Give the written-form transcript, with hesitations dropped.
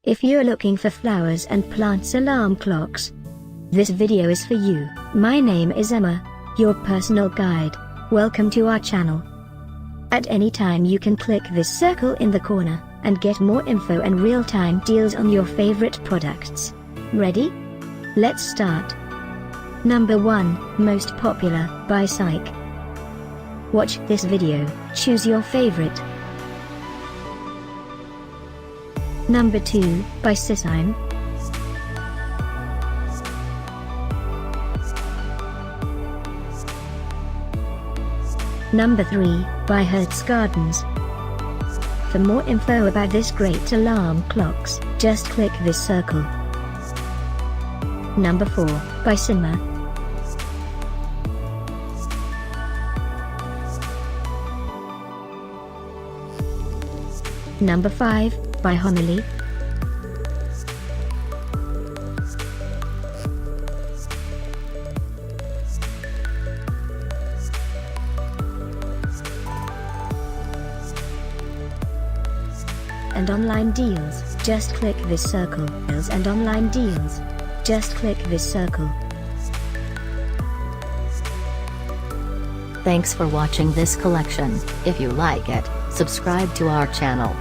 If you're looking for flowers and plants alarm clocks, this video is for you. My name is Emma, your personal guide. Welcome to our channel. At any time you can click this circle in the corner, and get more info and real-time deals on your favorite products. Ready? Let's start. Number 1, Most Popular, by Cicime. Watch this video, choose your favorite. Number 2, by Cicime. Number 3, by Hirt's Gardens. For more info about this great alarm clocks, just click this circle. Number 4, by Sinma. Number 5, by Heuchera. And online deals, just click this circle. And online deals, just click this circle. Thanks for watching this collection. If you like it, subscribe to our channel.